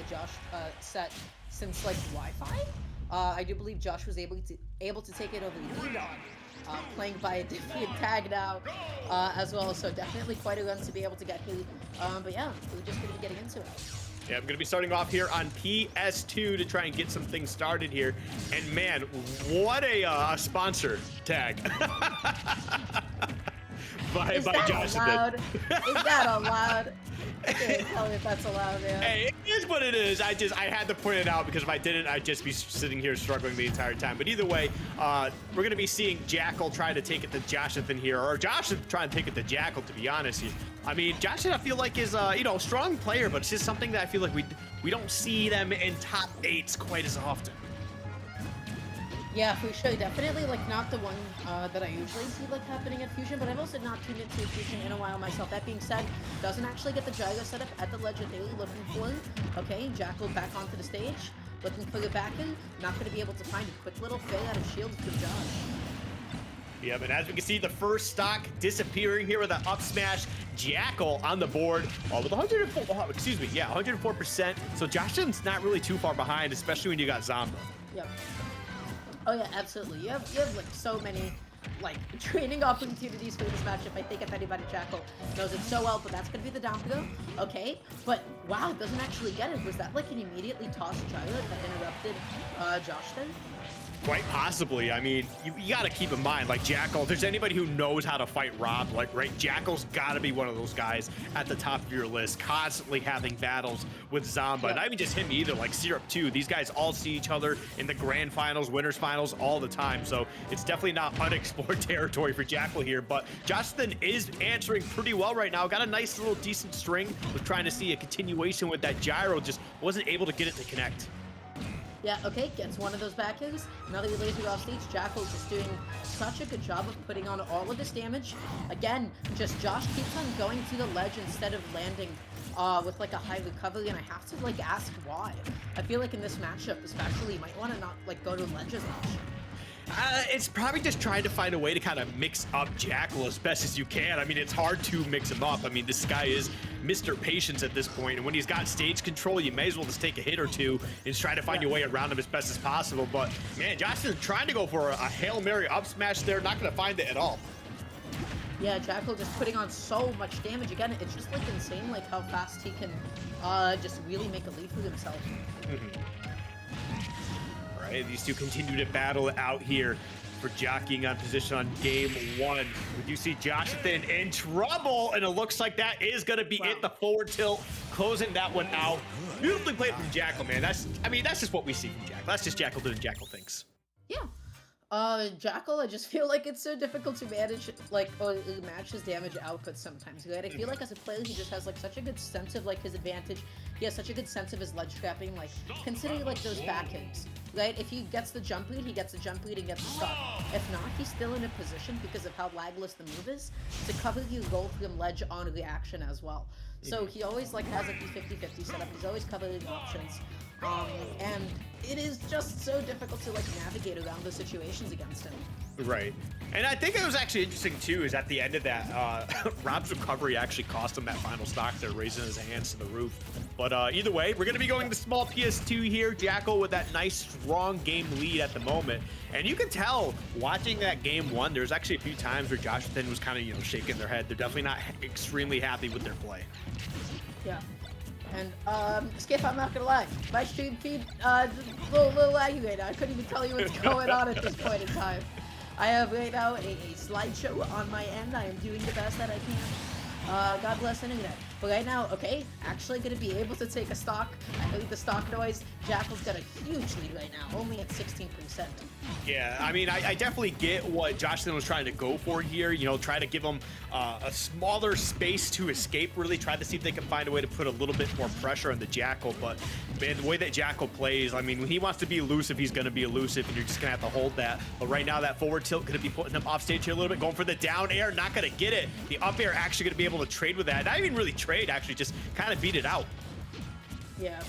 that Josh set since like Wi-Fi. I do believe Josh was able to take it over the E-Dog, playing by a different tag now as well. So definitely quite a run to be able to get here. But yeah, we're just going to be getting into it. Yeah, I'm going to be starting off here on PS2 to try and get some things started here. And man, what a sponsor tag. by Joshathan. Is that allowed? I can't tell me if that's allowed, man. Hey, it is what it is. I had to point it out because if I didn't, I'd just be sitting here struggling the entire time. But either way, we're going to be seeing Jakal try to take it to Joshathan here, or Josh trying to take it to Jakal, to be honest here. I mean, Joshathan, I feel like is a strong player, but it's just something that I feel like we don't see them in top 8s quite as often. Yeah, for sure. Definitely, like, not the one that I usually see, like, happening at Fusion, but I've also not tuned into Fusion in a while myself. That being said, doesn't actually get the gyro setup at the Legendary looking for. Okay, Jakal back onto the stage, looking for the back end. Not going to be able to find a quick little fade out of shield for Josh. Yep, and as we can see, the first stock disappearing here with an up smash. Jakal on the board, with 104%. So Joshathan's not really too far behind, especially when you got Zomba. Yep. Oh yeah, absolutely. You have like so many like training opportunities for this matchup. I think if anybody, Jakal knows it so well, but that's gonna be the down throw. Okay, but wow, doesn't actually get it. Was that like an immediately tossed gyro that interrupted Joshathan? Quite possibly. I mean, you got to keep in mind, like Jakal, if there's anybody who knows how to fight R.O.B, like, right, Jakal's got to be one of those guys at the top of your list, constantly having battles with Zomba. Yeah. Not even just him either, like Syrup too. These guys all see each other in the grand finals, winners finals all the time. So it's definitely not unexplored territory for Jakal here, but Joshathan is answering pretty well right now. Got a nice little decent string. Was trying to see a continuation with that gyro, just wasn't able to get it to connect. Yeah, okay, gets one of those back airs. Another laser off stage. Jakal just doing such a good job of putting on all of this damage. Again, just Josh keeps on going to the ledge instead of landing with like a high recovery, and I have to like ask why. I feel like in this matchup especially, you might want to not like go to ledge as much. It's probably just trying to find a way to kind of mix up Jakal as best as you can. I mean, it's hard to mix him up. I mean, this guy is Mr. Patience at this point, and when he's got stage control, you may as well just take a hit or two and try to find your way around him as best as possible. But man, Joshathan's trying to go for a Hail Mary up smash there, not going to find it at all. Yeah, Jakal just putting on so much damage. Again, it's just like insane like how fast he can just really make a lead for himself. Right, these two continue to battle it out here for jockeying on position on game 1. We do see Joshathan in trouble, and it looks like that is going to be it. The forward tilt closing that one out. Beautifully played from Jakal, man. That's just what we see from Jakal. That's just Jakal doing Jakal things. Yeah. Jakal, I just feel like it's so difficult to manage, like, or match his damage output sometimes, right? I feel like as a player, he just has, like, such a good sense of, like, his advantage. He has such a good sense of his ledge trapping, like, considering, like, those back hits, right? If he gets the jump lead, he gets the jump lead and gets stuck. If not, he's still in a position, because of how lagless the move is, to cover the roll from ledge on reaction as well. So he always, like, has, like, the 50-50 setup. He's always covering options. And it is just so difficult to like navigate around the situations against him. Right. And I think it was actually interesting too is at the end of that, R.O.B's recovery actually cost him that final stock there, raising his hands to the roof. But either way, we're going to be going to small PS2 here. Jakal with that nice strong game lead at the moment. And you can tell watching that game 1, there's actually a few times where Joshathan was kind of, shaking their head. They're definitely not extremely happy with their play. Yeah. And, Skip, I'm not gonna lie, my stream feed, a little laggy right now. I couldn't even tell you what's going on at this point in time. I have right now a slideshow on my end. I am doing the best that I can. God bless the internet. But right now, okay, actually gonna be able to take a stock. I heard the stock noise. Jakal's got a huge lead right now, only at 16%. Yeah, I mean, I definitely get what Joshathan was trying to go for here. Try to give him a smaller space to escape, really try to see if they can find a way to put a little bit more pressure on the Jakal. But, man, the way that Jakal plays, I mean, when he wants to be elusive, he's going to be elusive, and you're just going to have to hold that. But right now, that forward tilt going to be putting him off stage here a little bit, going for the down air, not going to get it. The up air actually going to be able to trade with that. Not even really trade, actually, just kind of beat it out. Yeah.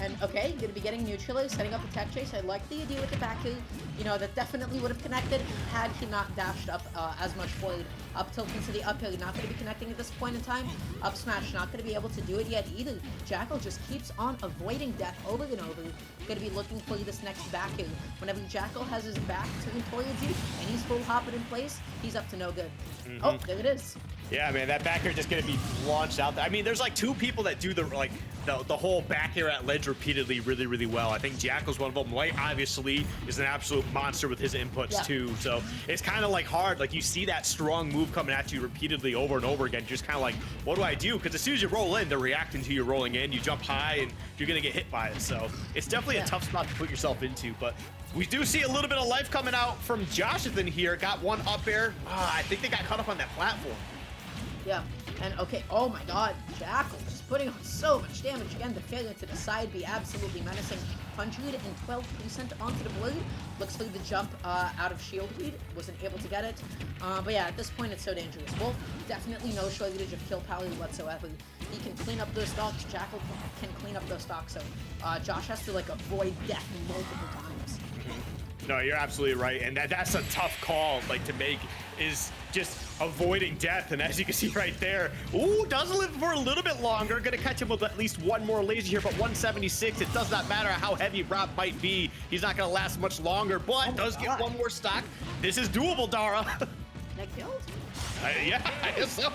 And okay, gonna be getting neutralized, setting up a tech chase. I like the idea with the back heel. You know, that definitely would have connected had he not dashed up as much forward. Up tilt into the uphill, not going to be connecting at this point in time. Up smash, not going to be able to do it yet either. Jakal just keeps on avoiding death over and over. Going to be looking for this next back heel. Whenever Jakal has his back turned towards you and he's full hopping in place, he's up to no good. Oh, there it is. Yeah, man, that back air just gonna be launched out there. I mean, there's like two people that do the whole back air at ledge repeatedly really well. I think Jakal's one of them. White obviously is an absolute monster with his inputs too. So it's kind of like hard. Like you see that strong move coming at you repeatedly over and over again. Just kind of like, what do I do? Because as soon as you roll in, they're reacting to you rolling in. You jump high and you're gonna get hit by it. So it's definitely a tough spot to put yourself into. But we do see a little bit of life coming out from Joshathan here. Got one up air. I think they got caught up on that platform. Yeah, and okay, oh my god, Jakal just putting on so much damage. Again, the failure to the side be absolutely menacing. 112% onto the blade. Looks like the jump out of shield read. Wasn't able to get it. But yeah, at this point, it's so dangerous. Wolf, definitely no shortage of kill power whatsoever. He can clean up those stocks. Jakal can clean up those stocks. So Josh has to, like, avoid death multiple times. No, you're absolutely right, and that's a tough call, like, to make, is just avoiding death. And as you can see right there, ooh, does live for a little bit longer. Gonna catch him with at least one more lazy here, but 176. It does not matter how heavy R.O.B might be. He's not gonna last much longer, but does get one more stock. This is doable, Dara. That killed? Yeah, I guess so.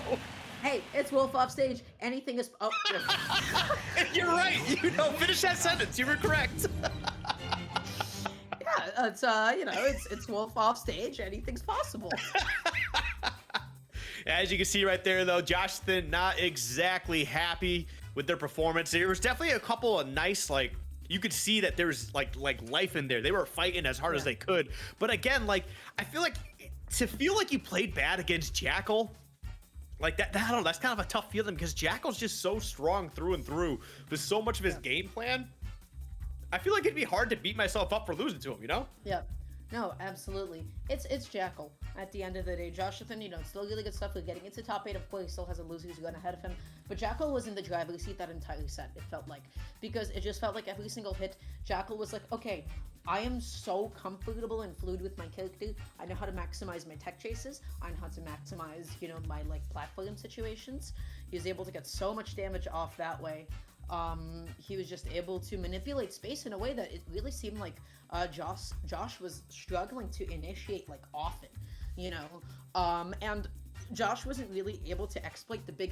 Hey, it's Wolf off stage. Anything is. Oh, you're right. You know, finish that sentence. You were correct. Yeah, it's you know, it's Wolf off stage. Anything's possible. As you can see right there, though, Joshathan not exactly happy with their performance. There was definitely a couple of nice, like, you could see that there's like life in there. They were fighting as hard as they could. But again, like, I feel like to feel like you played bad against Jakal, like that, I don't know, that's kind of a tough feeling because Jakal's just so strong through and through with so much of his game plan. I feel like it'd be hard to beat myself up for losing to him, you know? Yeah. No, absolutely. It's Jakal at the end of the day. Joshathan, you know, still really good stuff with getting into top 8. Of course, he still has a loser who's going ahead of him. But Jakal was in the driver's seat that entire set, it felt like. Because it just felt like every single hit, Jakal was like, okay, I am so comfortable and fluid with my character. I know how to maximize my tech chases. I know how to maximize, you know, my, like, platform situations. He was able to get so much damage off that way. He was just able to manipulate space in a way that it really seemed like Josh was struggling to initiate, like, often, you know, and Josh wasn't really able to exploit the big